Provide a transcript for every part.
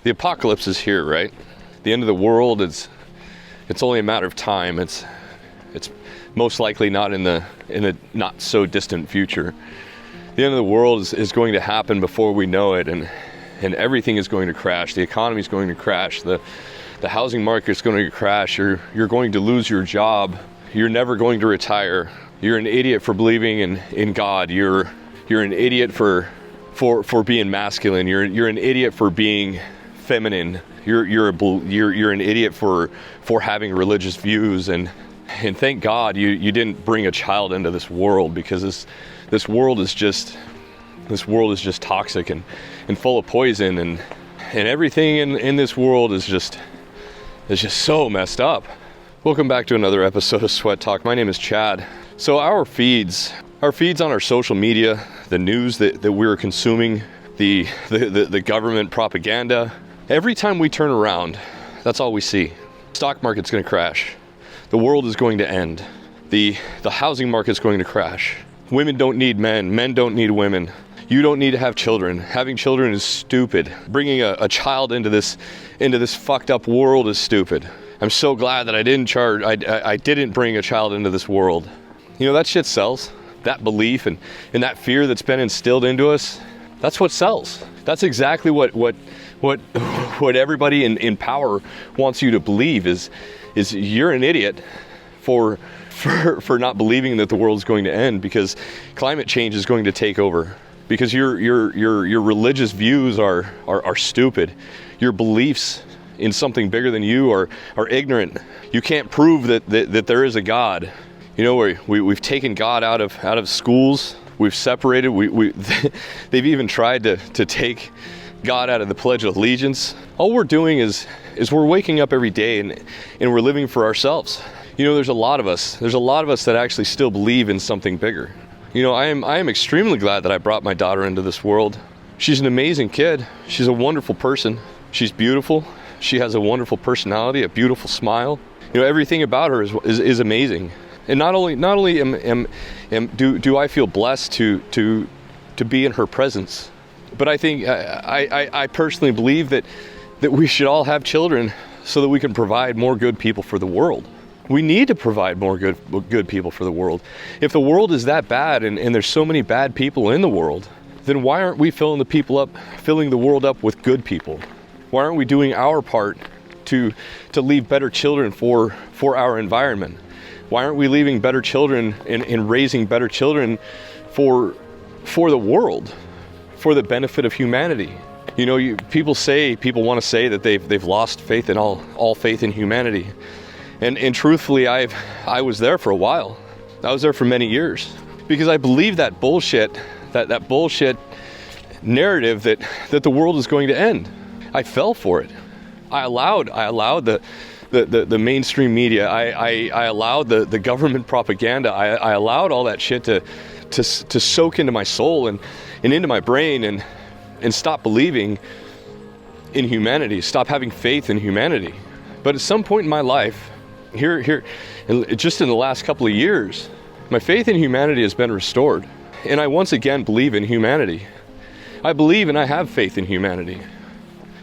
The apocalypse is here, right? The end of the world it's only a matter of time. It's most likely not in the not so distant future. The end of the world is going to happen before we know it, and everything is going to crash. The economy is going to crash. The housing market is going to crash. You're going to lose your job. You're never going to retire. You're an idiot for believing in God. You're an idiot for being masculine. You're an idiot for being feminine. You're an idiot for having religious views, and thank God you didn't bring a child into this world, because this world is just toxic and full of poison, and everything in this world is just so messed up. Welcome back to another episode of Sweat Talk. My name is Chad. So our feeds on our social media, the news that we're consuming, the government propaganda, every time we turn around, that's all we see. Stock market's going to crash. The world is going to end. The housing market's going to crash. Women don't need men. Men don't need women. You don't need to have children. Having children is stupid. Bringing a child into this fucked up world is stupid. I'm so glad that I didn't bring a child into this world. You know, that shit sells. That belief and that fear that's been instilled into us, that's what sells. That's exactly what everybody in power wants you to believe is you're an idiot for not believing that the world is going to end, because climate change is going to take over, because your religious views are stupid. Your beliefs in something bigger than you are ignorant. You can't prove that there is a God. You know, we've taken God out of schools. We've separated. They've even tried to take God out of the Pledge of Allegiance. All we're doing is we're waking up every day and we're living for ourselves. You know, there's a lot of us that actually still believe in something bigger. You know, I am extremely glad that I brought my daughter into this world. She's an amazing kid. She's a wonderful person. She's beautiful. She has a wonderful personality, a beautiful smile. You know, everything about her is amazing. And not only do I feel blessed to be in her presence, but I think I personally believe that we should all have children so that we can provide more good people for the world. We need to provide more good people for the world. If the world is that bad and there's so many bad people in the world, then why aren't we filling the world up with good people? Why aren't we doing our part to leave better children for our environment? Why aren't we leaving better children and raising better children for the world, for the benefit of humanity? You know, people want to say that they've lost faith in all faith in humanity. And truthfully, I was there for a while. I was there for many years, because I believed that bullshit, that bullshit narrative that the world is going to end. I fell for it. I allowed the mainstream media. I allowed the government propaganda. I allowed all that shit to soak into my soul and into my brain and stop believing in humanity, stop having faith in humanity. But at some point in my life, here, just in the last couple of years, my faith in humanity has been restored. And I once again believe in humanity. I believe and I have faith in humanity.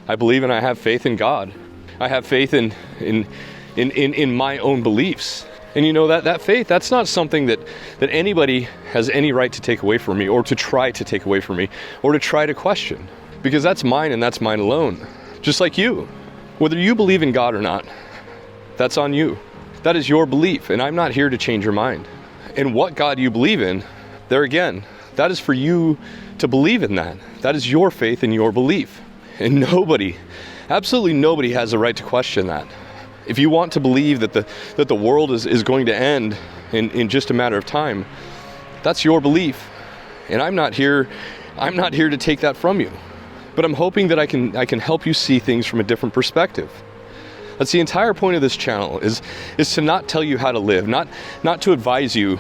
I believe and I have faith in God. I have faith in my own beliefs. And you know, that faith, that's not something that anybody has any right to take away from me, or to try to take away from me, or to try to question. Because that's mine and that's mine alone. Just like you. Whether you believe in God or not, that's on you. That is your belief, and I'm not here to change your mind. And what God you believe in, there again, that is for you to believe in that. That is your faith and your belief. And nobody, absolutely nobody has a right to question that. If you want to believe that the world is going to end in just a matter of time, that's your belief. And I'm not here to take that from you. But I'm hoping that I can help you see things from a different perspective. That's the entire point of this channel, is to not tell you how to live, not to advise you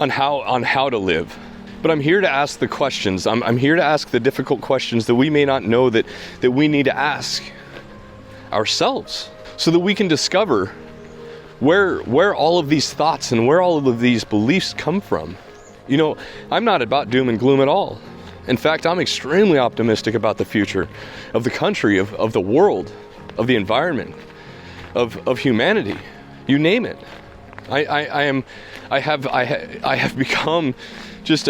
on how to live. But I'm here to ask the questions. I'm here to ask the difficult questions that we may not know that we need to ask ourselves, so that we can discover where all of these thoughts and where all of these beliefs come from. You know, I'm not about doom and gloom at all. In fact, I'm extremely optimistic about the future of the country, of the world, of the environment, of humanity. You name it. I have become just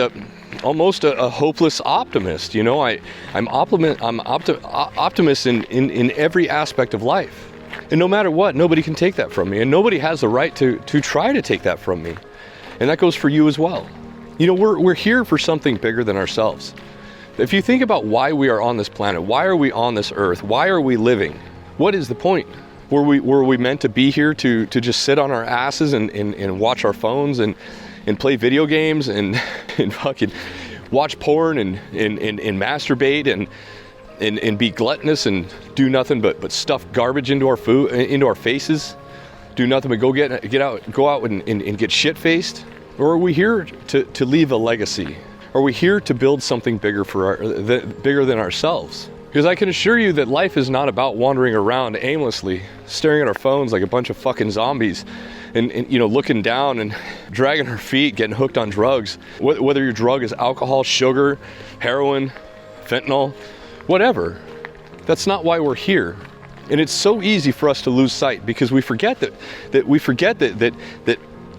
almost a hopeless optimist. I'm optimist in every aspect of life. And no matter what, nobody can take that from me, and nobody has the right to try to take that from me. And that goes for you as well. We're here for something bigger than ourselves. If you think about why we are on this planet, why are we on this earth? Why are we living? What is the point? Were we meant to be here to just sit on our asses and watch our phones and play video games and fucking watch porn and masturbate and be gluttonous and do nothing but stuff garbage into our food, into our faces, do nothing but go out and get shit faced? Or are we here to leave a legacy? Are we here to build something bigger bigger than ourselves? Because I can assure you that life is not about wandering around aimlessly, staring at our phones like a bunch of fucking zombies, and looking down and dragging our feet, getting hooked on drugs. Whether your drug is alcohol, sugar, heroin, fentanyl, whatever. That's not why we're here. And it's so easy for us to lose sight because we forget that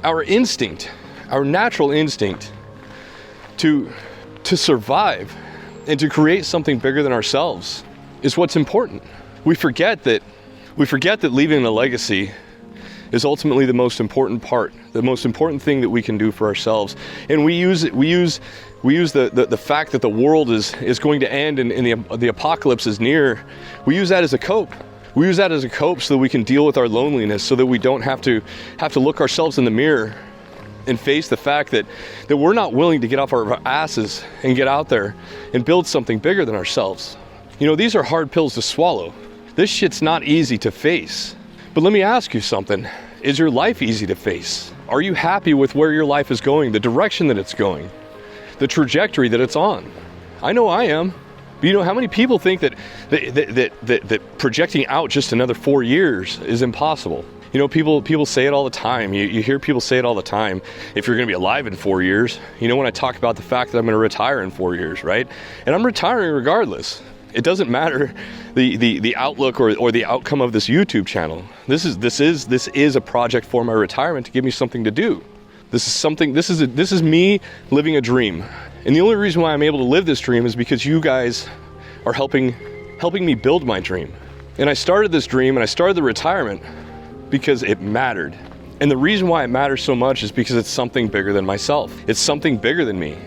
our instinct, our natural instinct to survive and to create something bigger than ourselves is what's important. We forget that leaving a legacy is ultimately the most important part, the most important thing that we can do for ourselves. And we use the fact that the world is going to end and the apocalypse is near. We use that as a cope. We use that as a cope so that we can deal with our loneliness, so that we don't have to look ourselves in the mirror and face the fact that we're not willing to get off our asses and get out there and build something bigger than ourselves. These are hard pills to swallow. This shit's not easy to face. But let me ask you something. Is your life easy to face? Are you happy with where your life is going, the direction that it's going, the trajectory that it's on? I know I am. But how many people think that projecting out just another 4 years is impossible? People say it all the time. You hear people say it all the time. If you're going to be alive in 4 years, when I talk about the fact that I'm going to retire in 4 years, right? And I'm retiring regardless. It doesn't matter the outlook or the outcome of this YouTube channel. This is a project for my retirement to give me something to do. This is me living a dream. And the only reason why I'm able to live this dream is because you guys are helping me build my dream. And I started this dream and I started the retirement because it mattered. And the reason why it matters so much is because it's something bigger than myself. It's something bigger than me.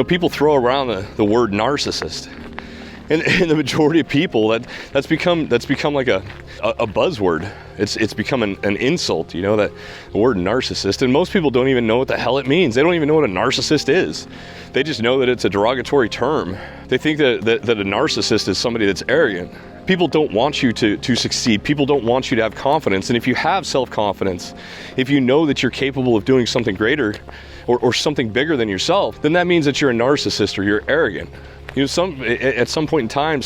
People throw around the word narcissist. And the majority of people, that's become like a buzzword. It's become an insult, that the word narcissist. And most people don't even know what the hell it means. They don't even know what a narcissist is. They just know that it's a derogatory term. They think that a narcissist is somebody that's arrogant. People don't want you to succeed. People don't want you to have confidence. And if you have self-confidence, if you know that you're capable of doing something greater or something bigger than yourself, then that means that you're a narcissist or you're arrogant. At some point in time,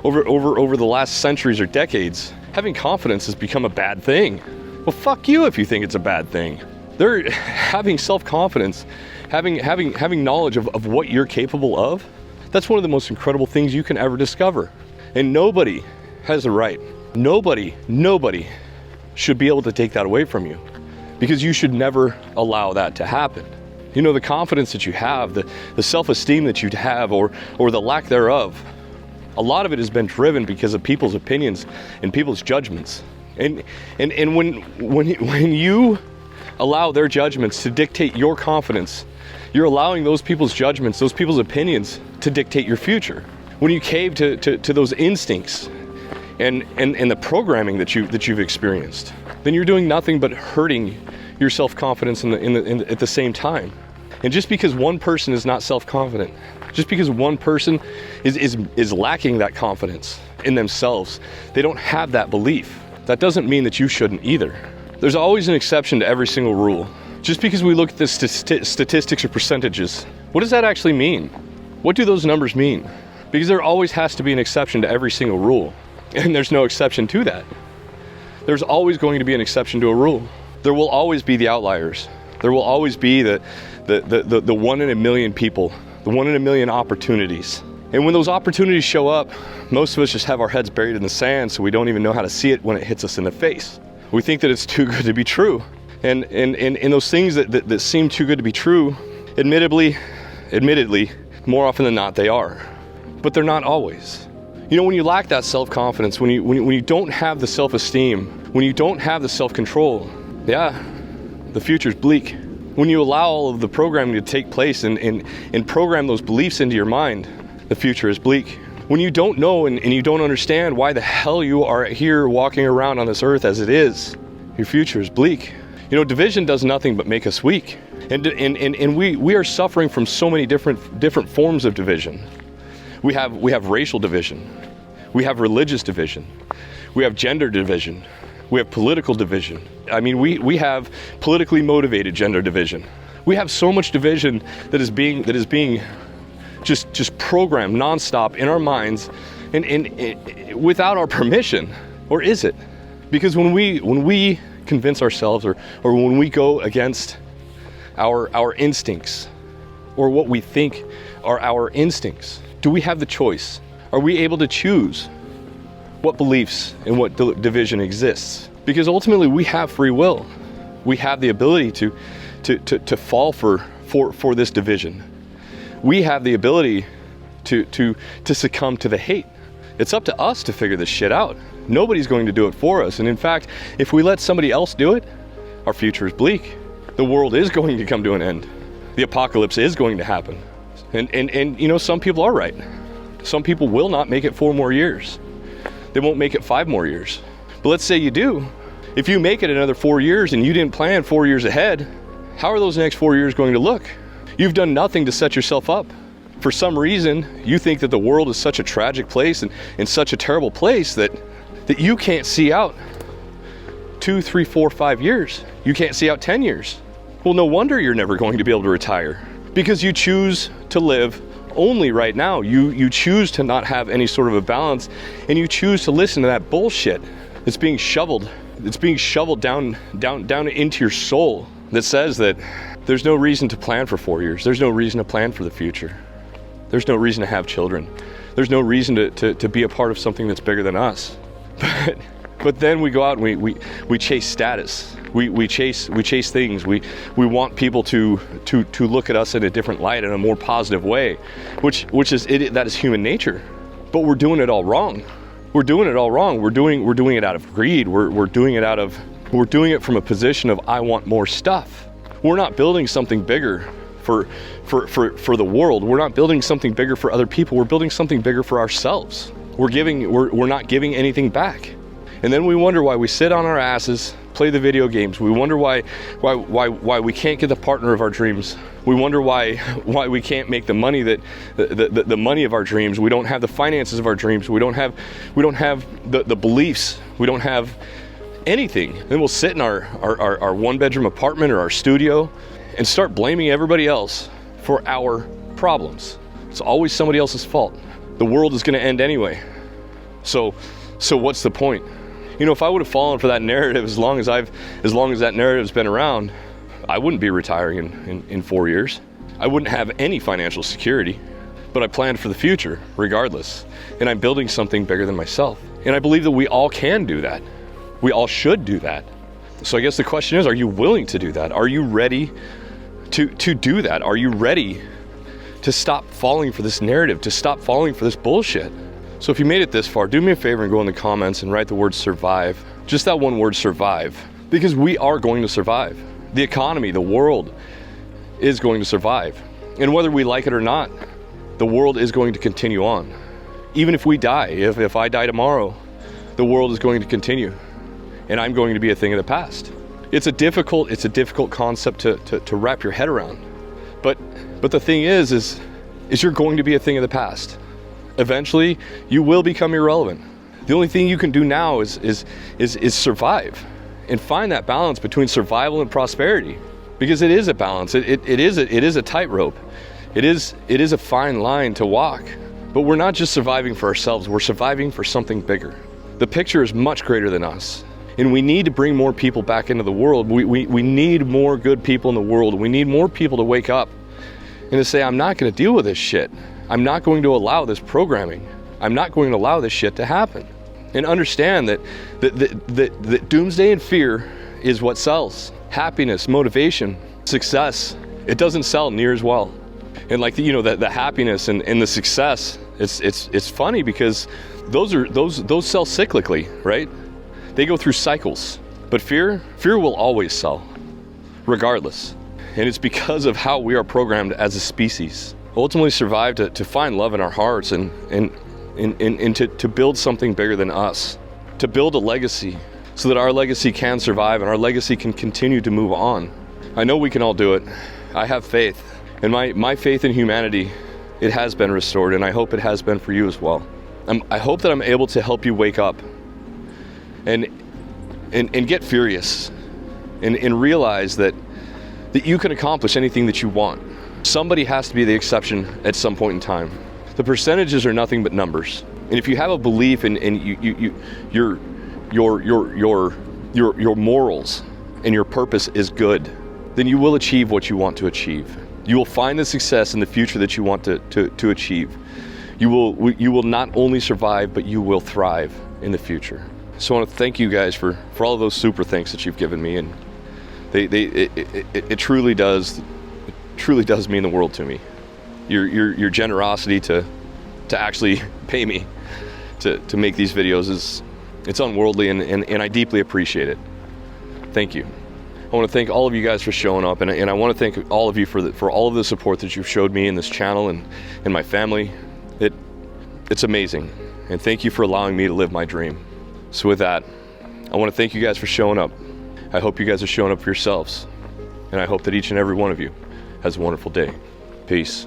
over the last centuries or decades, having confidence has become a bad thing. Well, fuck you if you think it's a bad thing. Having self-confidence, having knowledge of what you're capable of, that's one of the most incredible things you can ever discover. And nobody has the right. Nobody should be able to take that away from you, because you should never allow that to happen. The confidence that you have, the self-esteem that you have, or the lack thereof, a lot of it has been driven because of people's opinions and people's judgments. And when you allow their judgments to dictate your confidence, you're allowing those people's judgments, those people's opinions to dictate your future. When you cave to those instincts and the programming that you've experienced, then you're doing nothing but hurting your self-confidence at the same time. And just because one person is not self-confident, just because one person is lacking that confidence in themselves, they don't have that belief, that doesn't mean that you shouldn't either. There's always an exception to every single rule. Just because we look at the statistics or percentages, what does that actually mean? What do those numbers mean? Because there always has to be an exception to every single rule. And there's no exception to that. There's always going to be an exception to a rule. There will always be the outliers. There will always be the 1 in a million people the 1 in a million opportunities. And when those opportunities show up, most of us just have our heads buried in the sand, so we don't even know how to see it when it hits us in the face. We think that it's too good to be true. And those things that seem too good to be true, admittedly, more often than not, they are. But they're not always. You know, when you lack that self-confidence, when you don't have the self-esteem, when you don't have the self-control, yeah, the future's bleak. When you allow all of the programming to take place and program those beliefs into your mind, the future is bleak. When you don't know and you don't understand why the hell you are here walking around on this earth as it is, your future is bleak. You know, division does nothing but make us weak. And we are suffering from so many different forms of division. We have racial division. We have religious division. We have gender division. We have political division. I mean, we have politically motivated gender division. We have so much division that is being just programmed nonstop in our minds and without our permission. Or is it? Because when we convince ourselves or when we go against our instincts or what we think are our instincts, do we have the choice? Are we able to choose what beliefs and what division exists? Because ultimately we have free will. We have the ability to fall for this division. We have the ability to succumb to the hate. It's up to us to figure this shit out. Nobody's going to do it for us. And in fact, if we let somebody else do it, our future is bleak. The world is going to come to an end. The apocalypse is going to happen. And you know, some people are right. Some people will not make it 4 more years. They won't make it 5 more years. But let's say you do. If you make it another 4 years and you didn't plan 4 years ahead, how are those next 4 years going to look? You've done nothing to set yourself up. For some reason, you think that the world is such a tragic place and such a terrible place that you can't see out 2, 3, 4, 5 years. You can't see out 10 years. Well, no wonder you're never going to be able to retire, because you choose to live only right now. You choose to not have any sort of a balance, and you choose to listen to that bullshit that's being shoveled. It's being shoveled down into your soul that says that there's no reason to plan for 4 years. There's no reason to plan for the future. There's no reason to have children. There's no reason to be a part of something that's bigger than us. But then we go out and we chase status. We chase things. We want people to look at us in a different light, in a more positive way, which is that is human nature. But we're doing it all wrong. We're doing it all wrong. We're doing it out of greed. We're doing it from a position of I want more stuff. We're not building something bigger for the world. We're not building something bigger for other people. We're building something bigger for ourselves. We're not giving anything back. And then we wonder why we sit on our asses, play the video games. We wonder why we can't get the partner of our dreams. We wonder why we can't make the money the money of our dreams. We don't have the finances of our dreams. We don't have the beliefs. We don't have anything. Then we'll sit in our 1-bedroom apartment or our studio and start blaming everybody else for our problems. It's always somebody else's fault. The world is going to end anyway. So what's the point? You know, if I would have fallen for that narrative as long as that narrative's been around, I wouldn't be retiring in 4 years. I wouldn't have any financial security, but I planned for the future regardless. And I'm building something bigger than myself. And I believe that we all can do that. We all should do that. So I guess the question is, are you willing to do that? Are you ready to do that? Are you ready to stop falling for this narrative, to stop falling for this bullshit? So if you made it this far, do me a favor and go in the comments and write the word survive. Just that one word, survive. Because we are going to survive. The economy, the world is going to survive. And whether we like it or not, the world is going to continue on. Even if we die, if I die tomorrow, the world is going to continue. And I'm going to be a thing of the past. It's a difficult concept to wrap your head around. But the thing is you're going to be a thing of the past. Eventually, you will become irrelevant. The only thing you can do now is survive and find that balance between survival and prosperity, because it is a balance. It is a tightrope. It is a fine line to walk. But we're not just surviving for ourselves. We're surviving for something bigger. The picture is much greater than us, and we need to bring more people back into the world. We need more good people in the world. We need more people to wake up and to say, I'm not going to deal with this shit. I'm not going to allow this programming. I'm not going to allow this shit to happen. And understand that doomsday and fear is what sells. Happiness, motivation, success, it doesn't sell near as well. And like the happiness and the success, it's funny because those sell cyclically, right? They go through cycles. But fear will always sell, regardless. And it's because of how we are programmed as a species. Ultimately survive to find love in our hearts and to build something bigger than us. To build a legacy so that our legacy can survive and our legacy can continue to move on. I know we can all do it. I have faith. And my faith in humanity, it has been restored, and I hope it has been for you as well. I hope that I'm able to help you wake up and get furious and realize that you can accomplish anything that you want. Somebody has to be the exception at some point in time. The percentages are nothing but numbers. And if you have a belief in your morals and your purpose is good, then you will achieve what you want to achieve. You will find the success in the future that you want to achieve. You will not only survive, but you will thrive in the future. So I want to thank you guys for all of those super thanks that you've given me, and it truly does mean the world to me. Your generosity to actually pay me to make these videos it's unworldly, and I deeply appreciate it. Thank you. I want to thank all of you guys for showing up, and I want to thank all of you for all of the support that you've showed me in this channel and my family. It's amazing, and thank you for allowing me to live my dream. So with that, I want to thank you guys for showing up. I hope you guys are showing up for yourselves, and I hope that each and every one of you has a wonderful day. Peace.